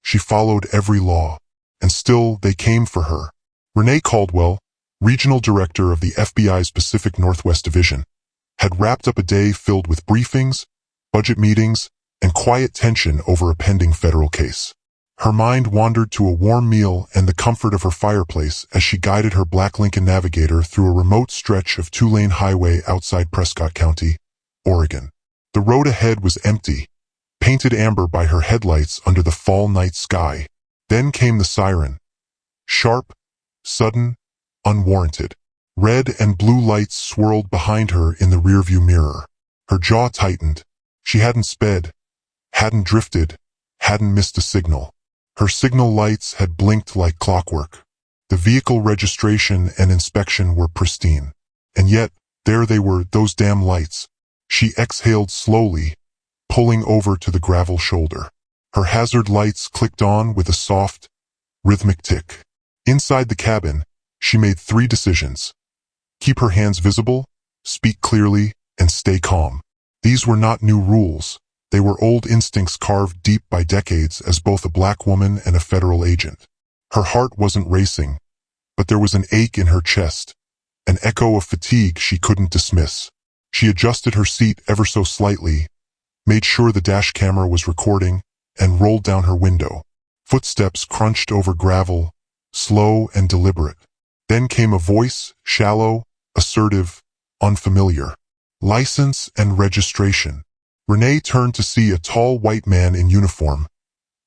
She followed every law. And still, they came for her. Renee Caldwell, regional director of the FBI's Pacific Northwest Division, had wrapped up a day filled with briefings, budget meetings, and quiet tension over a pending federal case. Her mind wandered to a warm meal and the comfort of her fireplace as she guided her black Lincoln Navigator through a remote stretch of two-lane highway outside Prescott County, Oregon. The road ahead was empty, painted amber by her headlights under the fall night sky. Then came the siren. Sharp, sudden, unwarranted. Red and blue lights swirled behind her in the rearview mirror. Her jaw tightened. She hadn't sped, hadn't drifted, hadn't missed a signal. Her signal lights had blinked like clockwork. The vehicle registration and inspection were pristine. And yet, there they were, those damn lights. She exhaled slowly, pulling over to the gravel shoulder. Her hazard lights clicked on with a soft, rhythmic tick. Inside the cabin, she made 3 decisions. Keep her hands visible, speak clearly, and stay calm. These were not new rules. They were old instincts carved deep by decades as both a black woman and a federal agent. Her heart wasn't racing, but there was an ache in her chest, an echo of fatigue she couldn't dismiss. She adjusted her seat ever so slightly, made sure the dash camera was recording, and rolled down her window. Footsteps crunched over gravel, slow and deliberate. Then came a voice, shallow, assertive, unfamiliar. License and registration. Renee turned to see a tall white man in uniform,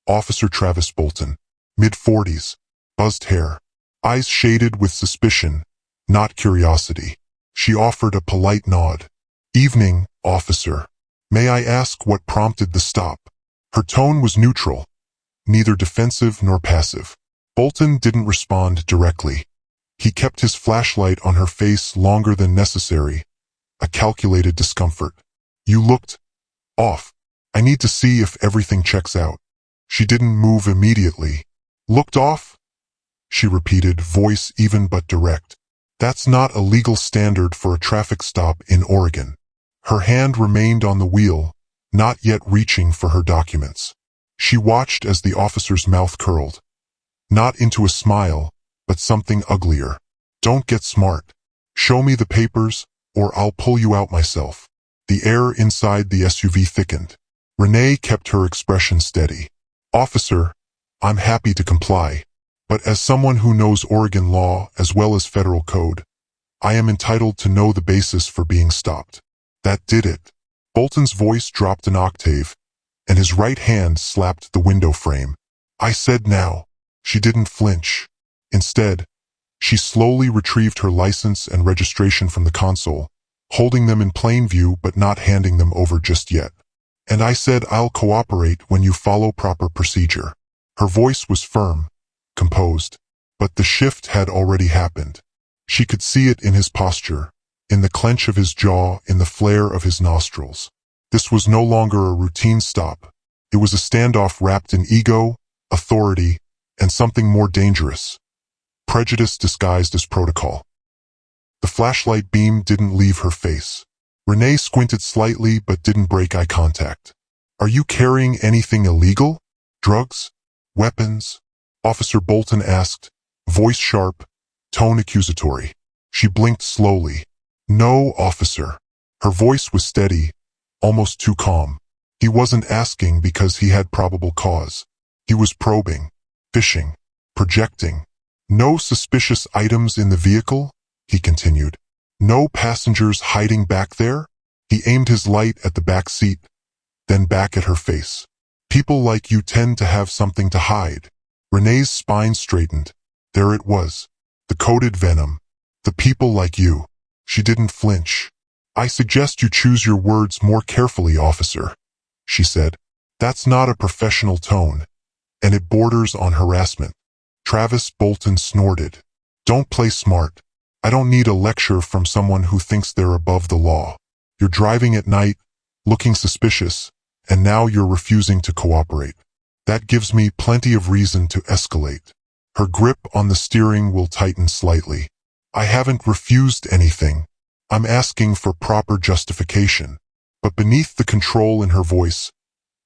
Officer Travis Bolton, mid-40s, buzzed hair, eyes shaded with suspicion, not curiosity. She offered a polite nod. "Evening, officer. May I ask what prompted the stop?" Her tone was neutral, neither defensive nor passive. Bolton didn't respond directly. He kept his flashlight on her face longer than necessary, a calculated discomfort. "You looked off. I need to see if everything checks out." She didn't move immediately. "Looked off?" she repeated, voice even but direct. "That's not a legal standard for a traffic stop in Oregon." Her hand remained on the wheel, not yet reaching for her documents. She watched as the officer's mouth curled. Not into a smile, but something uglier. "Don't get smart. Show me the papers, or I'll pull you out myself." The air inside the SUV thickened. Renee kept her expression steady. "Officer, I'm happy to comply. But as someone who knows Oregon law as well as federal code, I am entitled to know the basis for being stopped." That did it. Bolton's voice dropped an octave, and his right hand slapped the window frame. "I said now." She didn't flinch. Instead, she slowly retrieved her license and registration from the console, holding them in plain view but not handing them over just yet. "And I said I'll cooperate when you follow proper procedure." Her voice was firm, composed, but the shift had already happened. She could see it in his posture, in the clench of his jaw, in the flare of his nostrils. This was no longer a routine stop. It was a standoff wrapped in ego, authority, and something more dangerous. Prejudice disguised as protocol. The flashlight beam didn't leave her face. Renee squinted slightly but didn't break eye contact. "Are you carrying anything illegal? Drugs? Weapons?" Officer Bolton asked, voice sharp, tone accusatory. She blinked slowly. "No, officer." Her voice was steady, almost too calm. He wasn't asking because he had probable cause. He was probing, fishing, projecting. "No suspicious items in the vehicle?" he continued. "No passengers hiding back there?" He aimed his light at the back seat, then back at her face. "People like you tend to have something to hide." Renee's spine straightened. There it was. The coded venom. The people like you. She didn't flinch. "I suggest you choose your words more carefully, officer," she said. "That's not a professional tone, and it borders on harassment." Travis Bolton snorted. "Don't play smart. I don't need a lecture from someone who thinks they're above the law. You're driving at night, looking suspicious, and now you're refusing to cooperate. That gives me plenty of reason to escalate." Her grip on the steering wheel tightened slightly. "I haven't refused anything. I'm asking for proper justification." But beneath the control in her voice,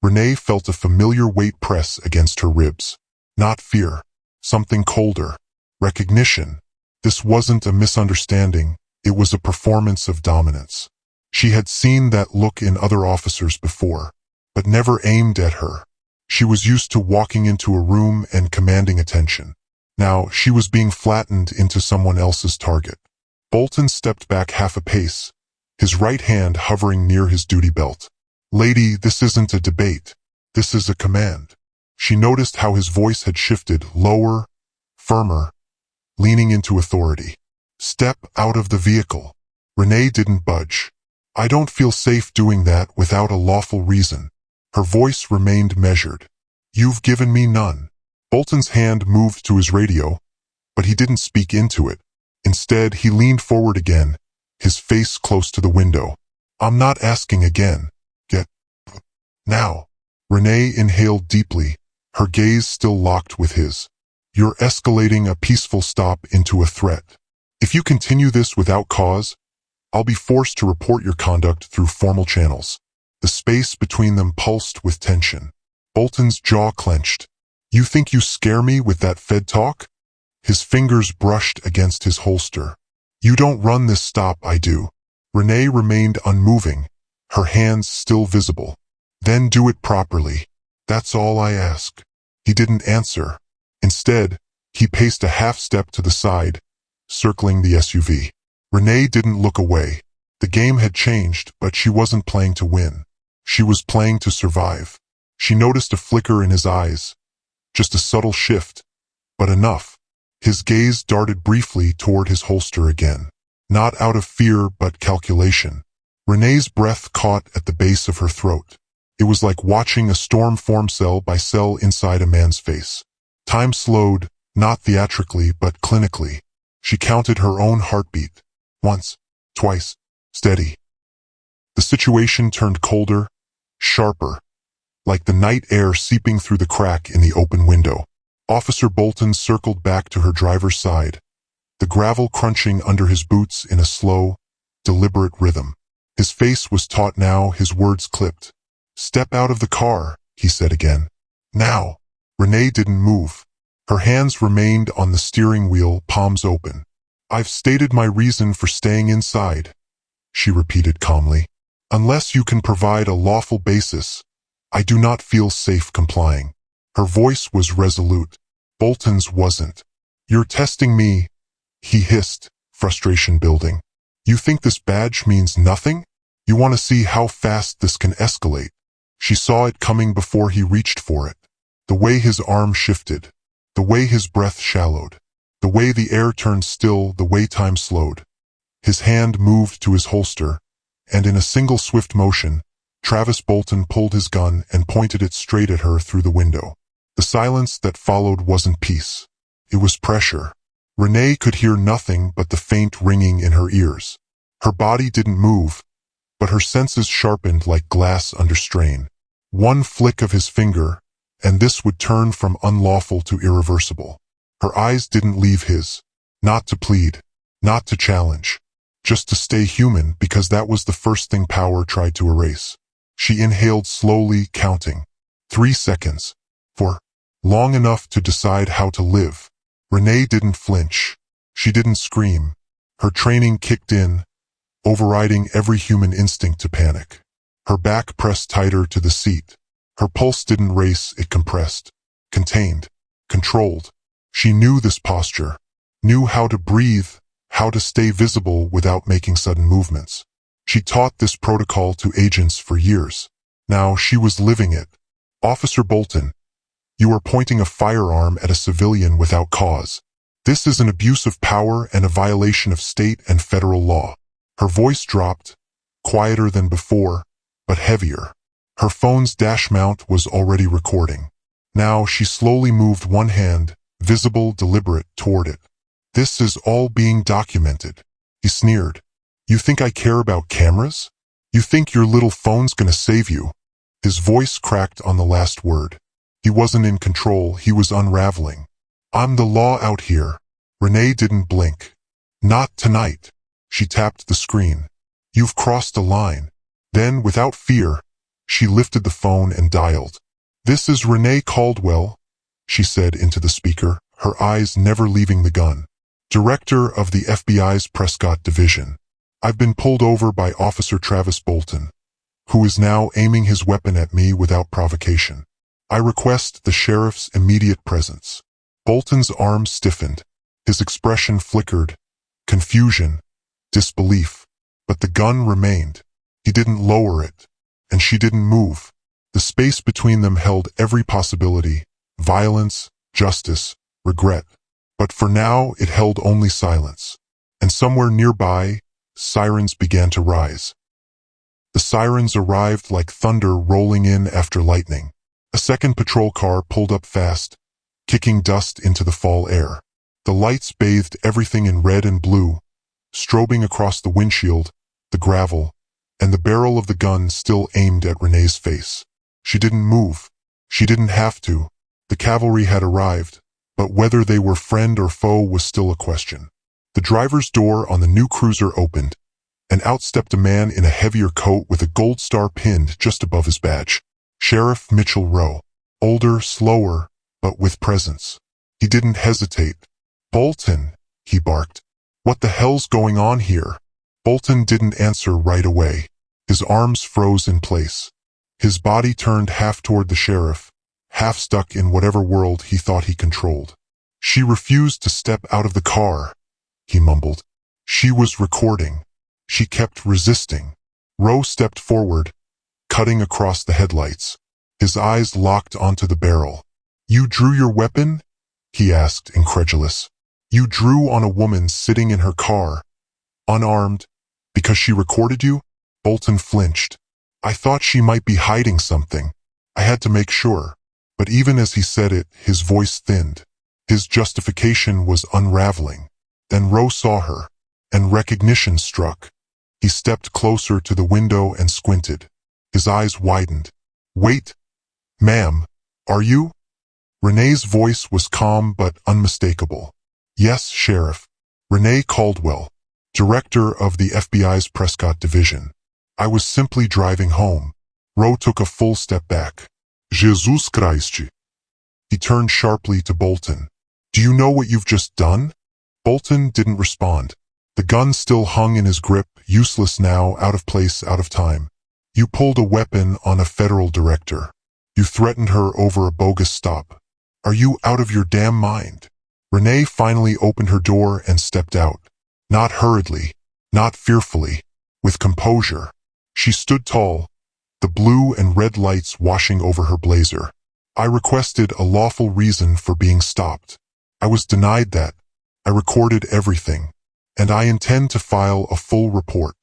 Renee felt a familiar weight press against her ribs. Not fear. Something colder. Recognition. This wasn't a misunderstanding, it was a performance of dominance. She had seen that look in other officers before, but never aimed at her. She was used to walking into a room and commanding attention. Now she was being flattened into someone else's target. Bolton stepped back half a pace, his right hand hovering near his duty belt. "Lady, this isn't a debate. This is a command." She noticed how his voice had shifted, lower, firmer, leaning into authority. "Step out of the vehicle." Renee didn't budge. "I don't feel safe doing that without a lawful reason." Her voice remained measured. "You've given me none." Bolton's hand moved to his radio, but he didn't speak into it. Instead, he leaned forward again, his face close to the window. "I'm not asking again. Get now." Renee inhaled deeply, her gaze still locked with his. "You're escalating a peaceful stop into a threat. If you continue this without cause, I'll be forced to report your conduct through formal channels." The space between them pulsed with tension. Bolton's jaw clenched. "You think you scare me with that Fed talk?" His fingers brushed against his holster. "You don't run this stop, I do." Renee remained unmoving, her hands still visible. "Then do it properly. That's all I ask." He didn't answer. Instead, he paced a half step to the side, circling the SUV. Renee didn't look away. The game had changed, but she wasn't playing to win. She was playing to survive. She noticed a flicker in his eyes, just a subtle shift, but enough. His gaze darted briefly toward his holster again. Not out of fear, but calculation. Renee's breath caught at the base of her throat. It was like watching a storm form cell by cell inside a man's face. Time slowed, not theatrically, but clinically. She counted her own heartbeat. Once, twice, steady. The situation turned colder, sharper, like the night air seeping through the crack in the open window. Officer Bolton circled back to her driver's side, the gravel crunching under his boots in a slow, deliberate rhythm. His face was taut now, his words clipped. "Step out of the car," he said again. "Now." Renee didn't move. Her hands remained on the steering wheel, palms open. "I've stated my reason for staying inside," she repeated calmly. "Unless you can provide a lawful basis, I do not feel safe complying." Her voice was resolute. Bolton's wasn't. "You're testing me," he hissed, frustration building. "You think this badge means nothing? You want to see how fast this can escalate." She saw it coming before he reached for it. The way his arm shifted, the way his breath shallowed, the way the air turned still, the way time slowed. His hand moved to his holster, and in a single swift motion, Travis Bolton pulled his gun and pointed it straight at her through the window. The silence that followed wasn't peace. It was pressure. Renee could hear nothing but the faint ringing in her ears. Her body didn't move, but her senses sharpened like glass under strain. One flick of his finger, and this would turn from unlawful to irreversible. Her eyes didn't leave his. Not to plead, not to challenge, just to stay human, because that was the first thing power tried to erase. She inhaled slowly, counting. 3 seconds. 4. Long enough to decide how to live. Renee didn't flinch. She didn't scream. Her training kicked in, overriding every human instinct to panic. Her back pressed tighter to the seat. Her pulse didn't race, it compressed. Contained. Controlled. She knew this posture. Knew how to breathe, how to stay visible without making sudden movements. She taught this protocol to agents for years. Now she was living it. "Officer Bolton, you are pointing a firearm at a civilian without cause. This is an abuse of power and a violation of state and federal law." Her voice dropped, quieter than before, but heavier. Her phone's dash mount was already recording. Now she slowly moved one hand, visible, deliberate, toward it. "This is all being documented," he sneered. "You think I care about cameras? You think your little phone's gonna save you?" His voice cracked on the last word. He wasn't in control, he was unraveling. "I'm the law out here." Renee didn't blink. "Not tonight." She tapped the screen. "You've crossed a line." Then, without fear, She lifted the phone and dialed. "This is Renee Caldwell," she said into the speaker, her eyes never leaving the gun. "Director of the FBI's Prescott Division. I've been pulled over by Officer Travis Bolton, who is now aiming his weapon at me without provocation. I request the sheriff's immediate presence." Bolton's arms stiffened. His expression flickered. Confusion, disbelief. But the gun remained. He didn't lower it, and she didn't move. The space between them held every possibility: violence, justice, regret. But for now, it held only silence. And somewhere nearby, sirens began to rise. The sirens arrived like thunder rolling in after lightning. A second patrol car pulled up fast, kicking dust into the fall air. The lights bathed everything in red and blue, strobing across the windshield, the gravel, and the barrel of the gun still aimed at Renee's face. She didn't move. She didn't have to. The cavalry had arrived, but whether they were friend or foe was still a question. The driver's door on the new cruiser opened, and out stepped a man in a heavier coat with a gold star pinned just above his badge. Sheriff Mitchell Rowe. Older, slower, but with presence. He didn't hesitate. "Bolton," he barked. "What the hell's going on here?" Bolton didn't answer right away. His arms froze in place. His body turned half toward the sheriff, half stuck in whatever world he thought he controlled. "She refused to step out of the car," he mumbled. "She was recording. She kept resisting." Rowe stepped forward, cutting across the headlights. His eyes locked onto the barrel. "You drew your weapon?" he asked, incredulous. "You drew on a woman sitting in her car, unarmed, because she recorded you?" Bolton flinched. "I thought she might be hiding something. I had to make sure." But even as he said it, his voice thinned. His justification was unraveling. Then Rowe saw her, and recognition struck. He stepped closer to the window and squinted. His eyes widened. "Wait, ma'am, are you?" Renee's voice was calm but unmistakable. "Yes, Sheriff. Renee Caldwell, Director of the FBI's Prescott Division. I was simply driving home." Rowe took a full step back. "Jesus Christ." He turned sharply to Bolton. "Do you know what you've just done?" Bolton didn't respond. The gun still hung in his grip, useless now, out of place, out of time. "You pulled a weapon on a federal director. You threatened her over a bogus stop. Are you out of your damn mind?" Renee finally opened her door and stepped out. Not hurriedly, not fearfully, with composure. She stood tall, the blue and red lights washing over her blazer. "I requested a lawful reason for being stopped. I was denied that. I recorded everything. And I intend to file a full report."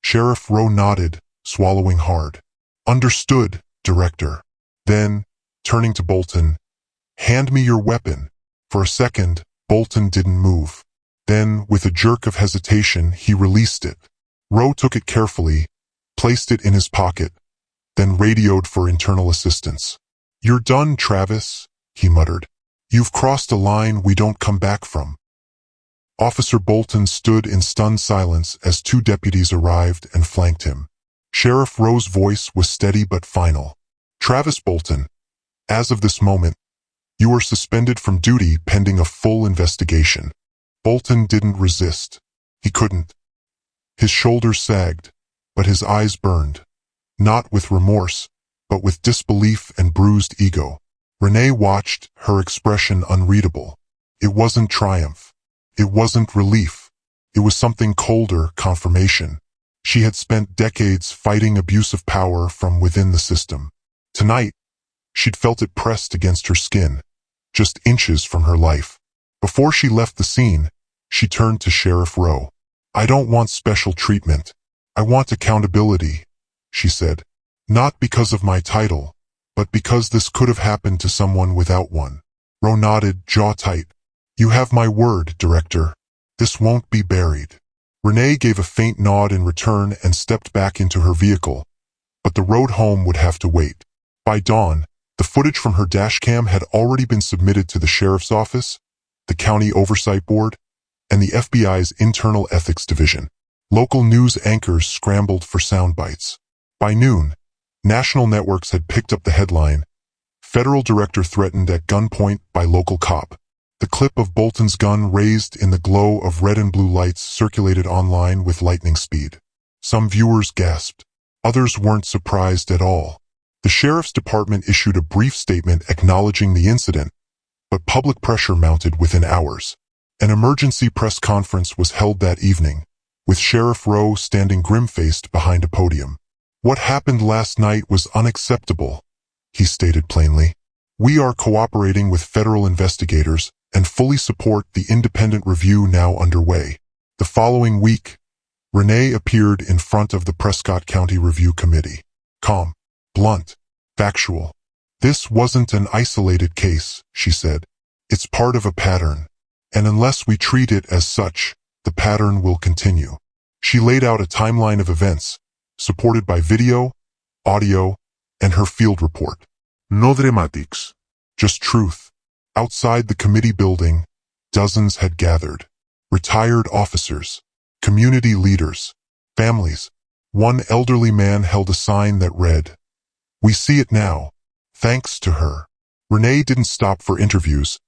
Sheriff Rowe nodded, swallowing hard. "Understood, Director." Then, turning to Bolton, "Hand me your weapon." For a second, Bolton didn't move. Then, with a jerk of hesitation, he released it. Rowe took it carefully, placed it in his pocket, then radioed for internal assistance. "You're done, Travis," he muttered. "You've crossed a line we don't come back from." Officer Bolton stood in stunned silence as two deputies arrived and flanked him. Sheriff Rowe's voice was steady but final. "Travis Bolton, as of this moment, you are suspended from duty pending a full investigation." Bolton didn't resist. He couldn't. His shoulders sagged, but his eyes burned. Not with remorse, but with disbelief and bruised ego. Renee watched, her expression unreadable. It wasn't triumph. It wasn't relief. It was something colder: confirmation. She had spent decades fighting abuse of power from within the system. Tonight, she'd felt it pressed against her skin, just inches from her life. Before she left the scene, she turned to Sheriff Rowe. "I don't want special treatment. I want accountability," she said. "Not because of my title, but because this could have happened to someone without one." Rowe nodded, jaw tight. "You have my word, Director. This won't be buried." Renee gave a faint nod in return and stepped back into her vehicle, but the road home would have to wait. By dawn, the footage from her dashcam had already been submitted to the sheriff's office, the county oversight board, and the FBI's internal ethics division. Local news anchors scrambled for sound bites. By noon, National networks had picked up the headline, "Federal Director Threatened at Gunpoint by Local Cop." The clip of Bolton's gun raised in the glow of red and blue lights circulated online with lightning speed. Some viewers gasped. Others weren't surprised at all. The sheriff's department issued a brief statement acknowledging the incident, but public pressure mounted within hours. An emergency press conference was held that evening, with Sheriff Rowe standing grim-faced behind a podium. "What happened last night was unacceptable," he stated plainly. "We are cooperating with federal investigators and fully support the independent review now underway." The following week, Renee appeared in front of the Prescott County Review Committee. Calm, blunt, factual. "This wasn't an isolated case," she said. "It's part of a pattern. And unless we treat it as such, the pattern will continue." She laid out a timeline of events, supported by video, audio, and her field report. No dramatics, just truth. Outside the committee building, dozens had gathered. Retired officers, community leaders, families. One elderly man held a sign that read, "We see it now, thanks to her." Renee didn't stop for interviews,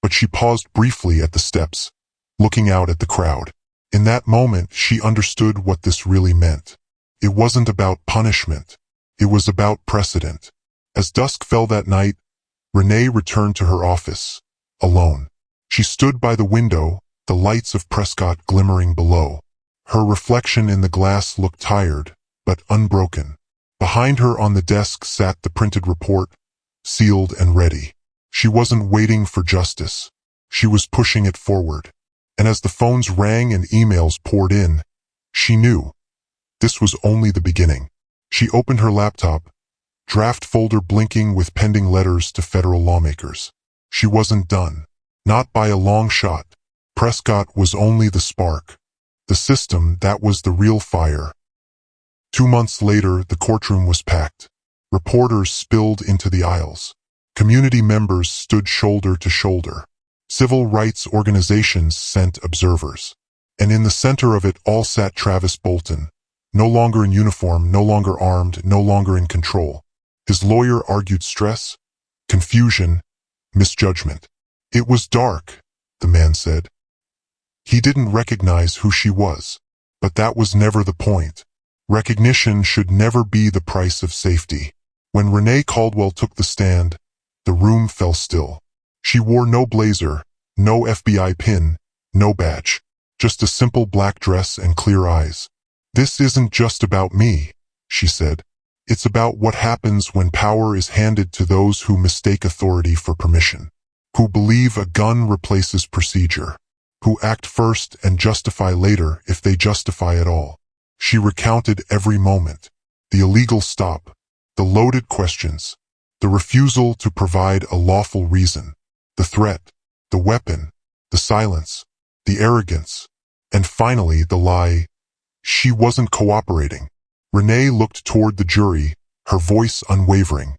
but she paused briefly at the steps, looking out at the crowd. In that moment, she understood what this really meant. It wasn't about punishment. It was about precedent. As dusk fell that night, Renee returned to her office, alone. She stood by the window, the lights of Prescott glimmering below. Her reflection in the glass looked tired, but unbroken. Behind her on the desk sat the printed report, sealed and ready. She wasn't waiting for justice. She was pushing it forward. And as the phones rang and emails poured in, she knew this was only the beginning. She opened her laptop, draft folder blinking with pending letters to federal lawmakers. She wasn't done. Not by a long shot. Prescott was only the spark. The system, that was the real fire. 2 months later, the courtroom was packed. Reporters spilled into the aisles. Community members stood shoulder to shoulder. Civil rights organizations sent observers. And in the center of it all sat Travis Bolton, no longer in uniform, no longer armed, no longer in control. His lawyer argued stress, confusion, misjudgment. "It was dark," the man said. He didn't recognize who she was, but that was never the point. Recognition should never be the price of safety. When Renee Caldwell took the stand, the room fell still. She wore no blazer, no FBI pin, no badge, just a simple black dress and clear eyes. "This isn't just about me," she said. "It's about what happens when power is handed to those who mistake authority for permission, who believe a gun replaces procedure, who act first and justify later if they justify at all." She recounted every moment. The illegal stop, the loaded questions, the refusal to provide a lawful reason, the threat, the weapon, the silence, the arrogance, and finally the lie. She wasn't cooperating. Renee looked toward the jury, her voice unwavering.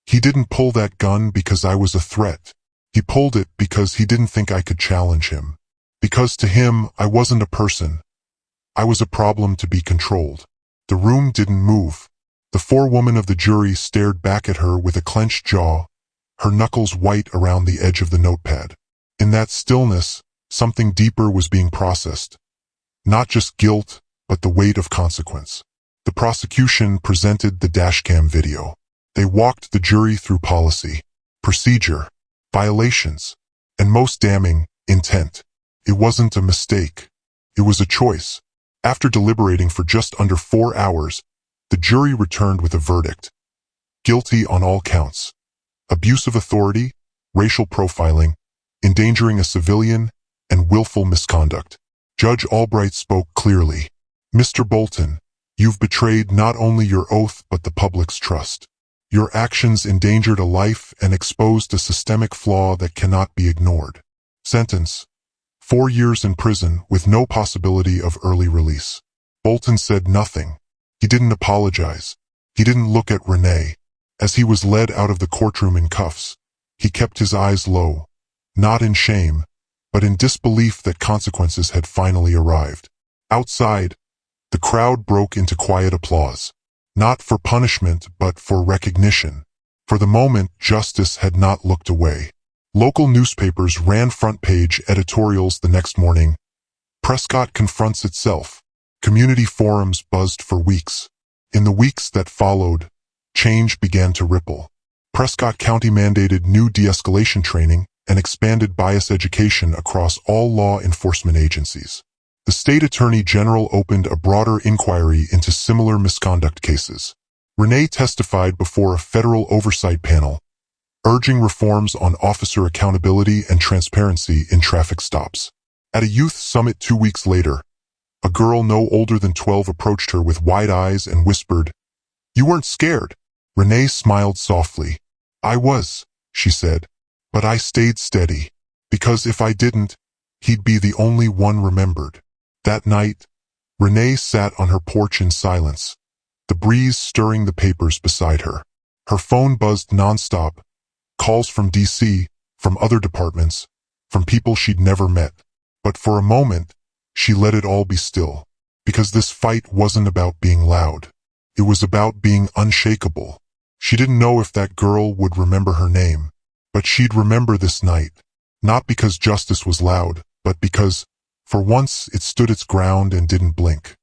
"He didn't pull that gun because I was a threat. He pulled it because he didn't think I could challenge him. Because to him, I wasn't a person. I was a problem to be controlled." The room didn't move. The forewoman of the jury stared back at her with a clenched jaw, her knuckles white around the edge of the notepad. In that stillness, something deeper was being processed. Not just guilt, but the weight of consequence. The prosecution presented the dashcam video. They walked the jury through policy, procedure, violations, and most damning, intent. It wasn't a mistake. It was a choice. After deliberating for just under 4 hours, the jury returned with a verdict. Guilty on all counts. Abuse of authority, racial profiling, endangering a civilian, and willful misconduct. Judge Albright spoke clearly. "Mr. Bolton, you've betrayed not only your oath but the public's trust. Your actions endangered a life and exposed a systemic flaw that cannot be ignored. Sentence: 4 years in prison with no possibility of early release." Bolton said nothing. He didn't apologize. He didn't look at Renee. As he was led out of the courtroom in cuffs, he kept his eyes low, not in shame, but in disbelief that consequences had finally arrived. Outside, the crowd broke into quiet applause. Not for punishment, but for recognition. For the moment, justice had not looked away. Local newspapers ran front-page editorials the next morning. Prescott confronts itself. Community forums buzzed for weeks. In the weeks that followed, change began to ripple. Prescott County mandated new de-escalation training and expanded bias education across all law enforcement agencies. The state attorney general opened a broader inquiry into similar misconduct cases. Renee testified before a federal oversight panel, urging reforms on officer accountability and transparency in traffic stops. At a youth summit 2 weeks later, a girl no older than 12 approached her with wide eyes and whispered, "You weren't scared." Renee smiled softly. "I was," she said, "but I stayed steady, because if I didn't, he'd be the only one remembered." That night, Renee sat on her porch in silence, the breeze stirring the papers beside her. Her phone buzzed nonstop, calls from D.C., from other departments, from people she'd never met. But for a moment, she let it all be still, because this fight wasn't about being loud. It was about being unshakable. She didn't know if that girl would remember her name, but she'd remember this night, not because justice was loud, but because, for once, it stood its ground and didn't blink.